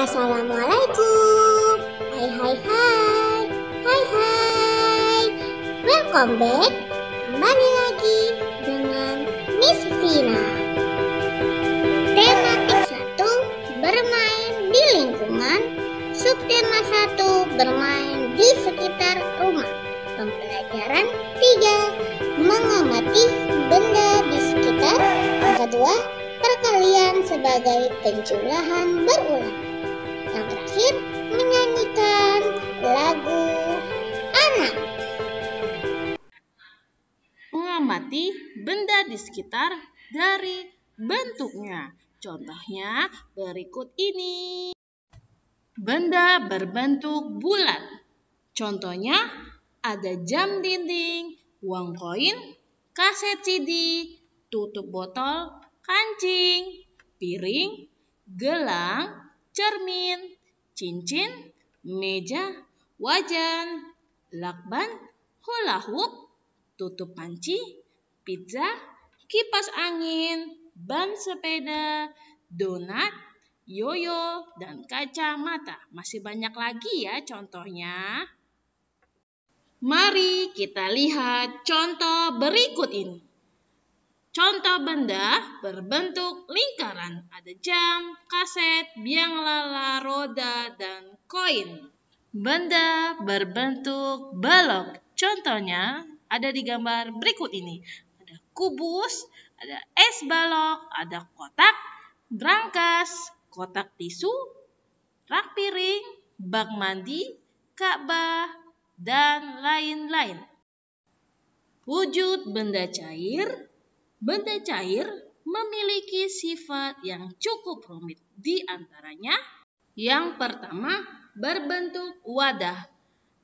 Assalamualaikum. Hai hai hai. Hai hai. Welcome back. Kembali lagi dengan Miss Vina. Tematik 1, bermain di lingkungan. Subtema 1, bermain di sekitar rumah. Pembelajaran 3, mengamati benda di sekitar. Yang kedua, perkalian sebagai penjumlahan berulang. Yang terakhir, menyanyikan lagu anak. Mengamati benda di sekitar dari bentuknya. Contohnya berikut ini. Benda berbentuk bulat. Contohnya ada jam dinding, uang koin, kaset CD, tutup botol, kancing, piring, gelang, cermin, cincin, meja, wajan, lakban, hula hoop, tutup panci, pizza, kipas angin, ban sepeda, donat, yoyo, dan kacamata. Masih banyak lagi ya contohnya. Mari kita lihat contoh berikut ini. Contoh benda berbentuk lingkaran. Ada jam, kaset, biang lala, roda, dan koin. Benda berbentuk balok. Contohnya ada di gambar berikut ini. Ada kubus, ada es balok, ada kotak, brankas, kotak tisu, rak piring, bak mandi, Ka'bah, dan lain-lain. Wujud benda cair. Benda cair memiliki sifat yang cukup rumit. Di antaranya, yang pertama, berbentuk wadah.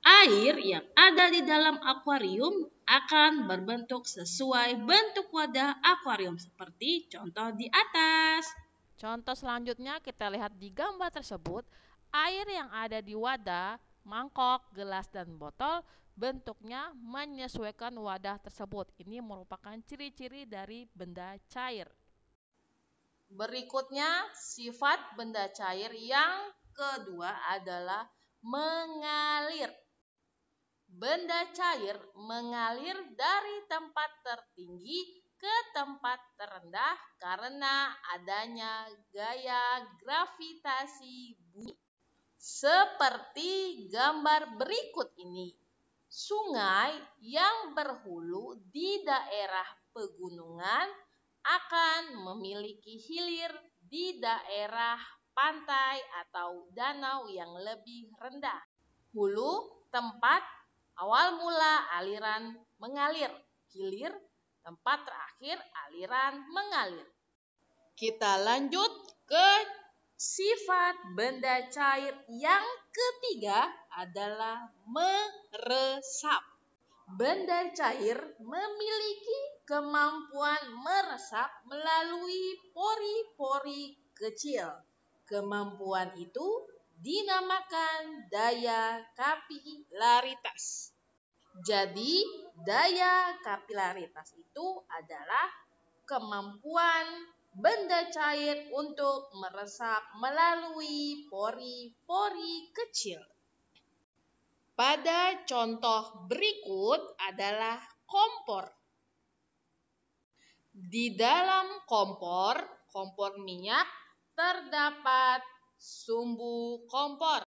Air yang ada di dalam akuarium akan berbentuk sesuai bentuk wadah akuarium seperti contoh di atas. Contoh selanjutnya kita lihat di gambar tersebut, air yang ada di wadah, mangkok, gelas, dan botol bentuknya menyesuaikan wadah tersebut. Ini merupakan ciri-ciri dari benda cair. Berikutnya, sifat benda cair yang kedua adalah mengalir. Benda cair mengalir dari tempat tertinggi ke tempat terendah karena adanya gaya gravitasi bumi. Seperti gambar berikut ini. Sungai yang berhulu di daerah pegunungan akan memiliki hilir di daerah pantai atau danau yang lebih rendah. Hulu, tempat awal mula aliran mengalir. Hilir, tempat terakhir aliran mengalir. Kita lanjut ke sifat benda cair yang ketiga adalah meresap. Benda cair memiliki kemampuan meresap melalui pori-pori kecil. Kemampuan itu dinamakan daya kapilaritas. Jadi, daya kapilaritas itu adalah kemampuan benda cair untuk meresap melalui pori-pori kecil. Pada contoh berikut adalah kompor. Di dalam kompor minyak, terdapat sumbu kompor.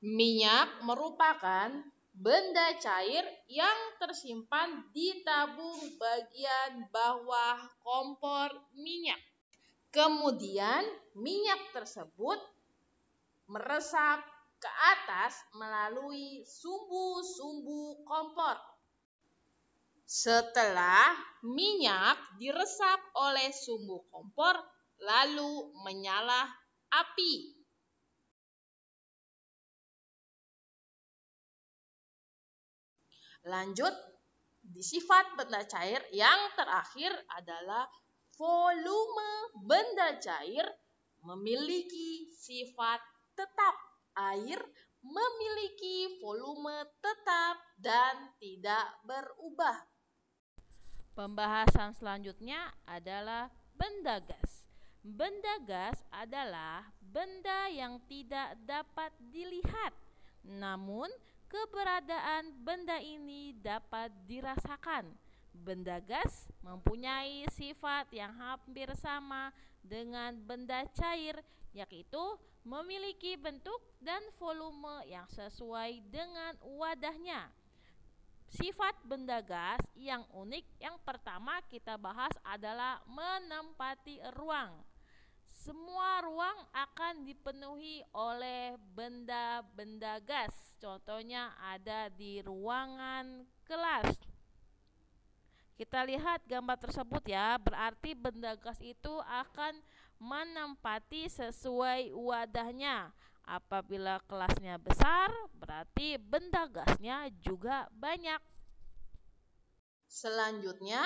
Minyak merupakan benda cair yang tersimpan di tabung bagian bawah kompor minyak. Kemudian minyak tersebut meresap ke atas melalui sumbu-sumbu kompor. Setelah minyak diresap oleh sumbu kompor, lalu menyala api. Lanjut, di sifat benda cair yang terakhir adalah volume. Benda cair memiliki sifat tetap. Air memiliki volume tetap dan tidak berubah. Pembahasan selanjutnya adalah benda gas. Benda gas adalah benda yang tidak dapat dilihat, namun keberadaan benda ini dapat dirasakan. Benda gas mempunyai sifat yang hampir sama dengan benda cair, yaitu memiliki bentuk dan volume yang sesuai dengan wadahnya. Sifat benda gas yang unik yang pertama kita bahas adalah menempati ruang. Semua ruang akan dipenuhi oleh benda-benda gas. Contohnya ada di ruangan kelas. Kita lihat gambar tersebut ya, berarti benda gas itu akan menempati sesuai wadahnya. Apabila kelasnya besar, berarti benda gasnya juga banyak. Selanjutnya,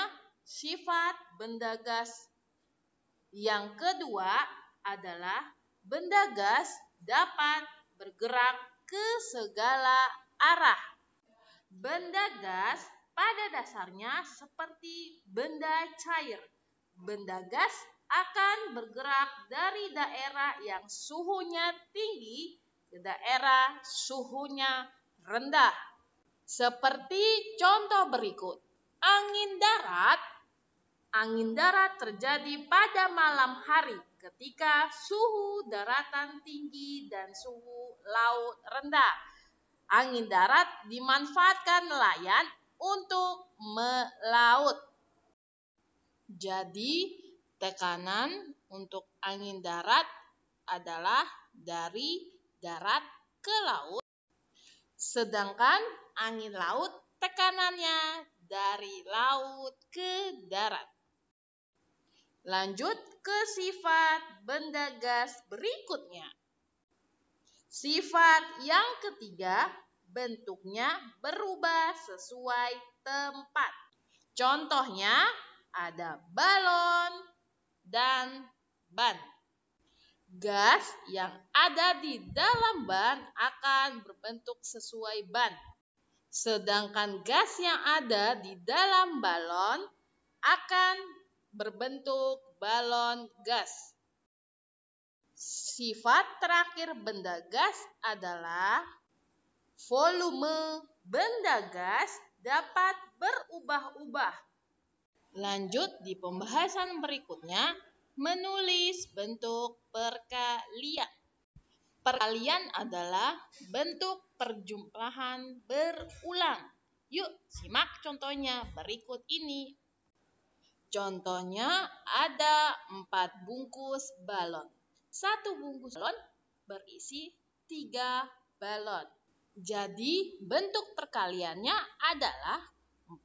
sifat benda gas yang kedua adalah benda gas dapat bergerak ke segala arah. Benda gas pada dasarnya seperti benda cair. Benda gas akan bergerak dari daerah yang suhunya tinggi ke daerah suhunya rendah. Seperti contoh berikut. Angin darat terjadi pada malam hari ketika suhu daratan tinggi dan suhu laut rendah. Angin darat dimanfaatkan nelayan untuk melaut. Jadi, tekanan untuk angin darat adalah dari darat ke laut, sedangkan angin laut tekanannya dari laut ke darat. Lanjut ke sifat benda gas berikutnya. Sifat yang ketiga, bentuknya berubah sesuai tempat. Contohnya ada balon dan ban. Gas yang ada di dalam ban akan berbentuk sesuai ban. Sedangkan gas yang ada di dalam balon akan berbentuk balon gas. Sifat terakhir benda gas adalah volume benda gas dapat berubah-ubah. Lanjut di pembahasan berikutnya, menulis bentuk perkalian. Perkalian adalah bentuk perjumlahan berulang. Yuk, simak contohnya berikut ini. Contohnya ada 4 bungkus balon. 1 bungkus balon berisi 3 balon. Jadi, bentuk perkaliannya adalah 4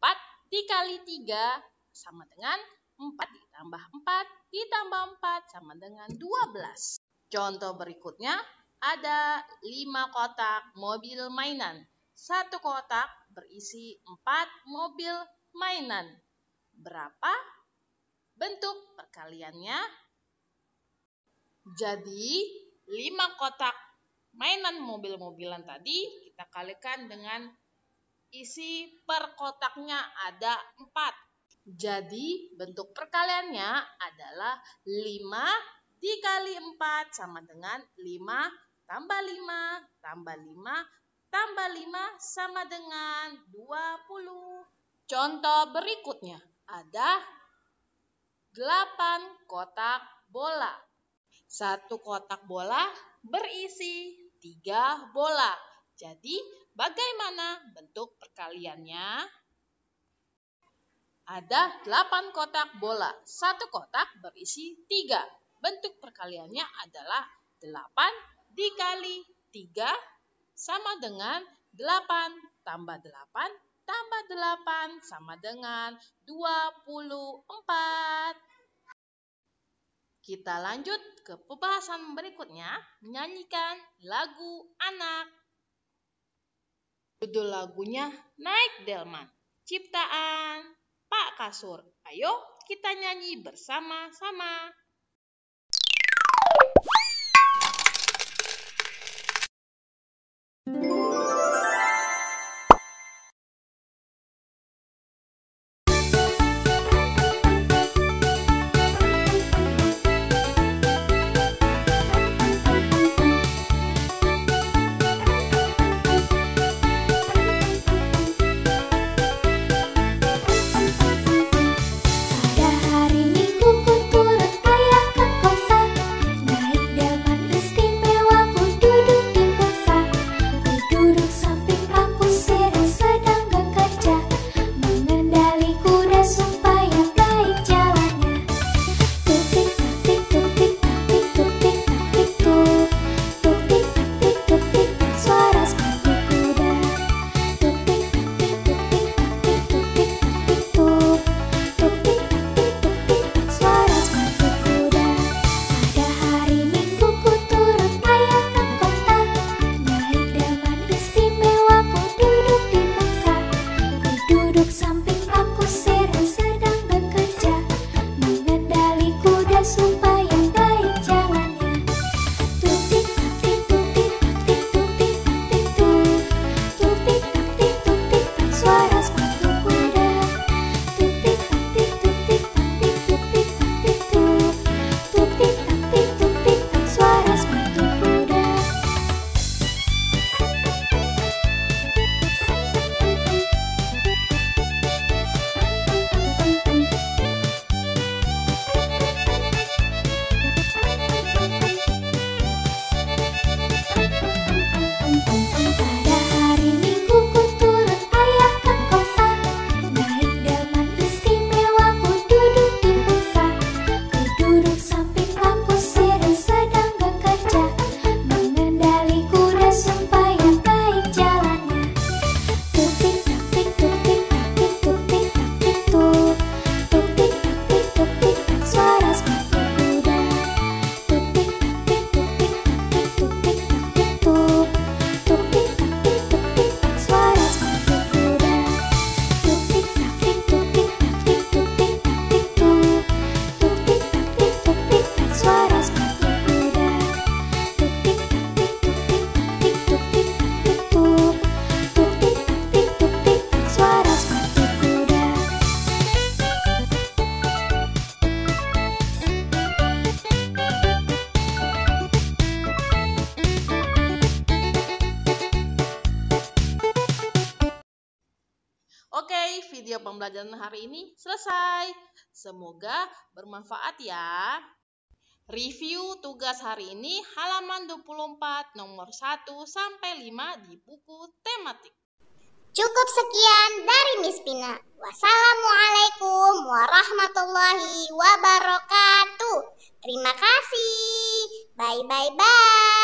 dikali 3 sama dengan 4 ditambah 4 ditambah 4 sama dengan 12. Contoh berikutnya ada 5 kotak mobil mainan. 1 kotak berisi 4 mobil mainan. Berapa bentuk perkaliannya? Jadi 5 kotak mainan mobil-mobilan tadi kita kalikan dengan isi per kotaknya ada 4. Jadi bentuk perkaliannya adalah 5 dikali 4 sama dengan 5 tambah 5 tambah 5 tambah 5 sama dengan 20. Contoh berikutnya ada 8 kotak bola. 1 kotak bola berisi 3 bola. Jadi bagaimana bentuk perkaliannya? Ada 8 kotak bola. 1 kotak berisi 3. Bentuk perkaliannya adalah 8 dikali 3 sama dengan 8 tambah 8 tambah 8 sama dengan 24. Kita lanjut ke pembahasan berikutnya, menyanyikan lagu anak. Judul lagunya Naik Delman, ciptaan Pak Kasur. Ayo kita nyanyi bersama-sama. pembelajaran hari ini selesai. Semoga bermanfaat ya. Review tugas hari ini halaman 24 nomor 1 sampai 5 di buku tematik. Cukup sekian dari Miss Pina. Wassalamualaikum warahmatullahi wabarakatuh. Terima kasih. Bye bye bye.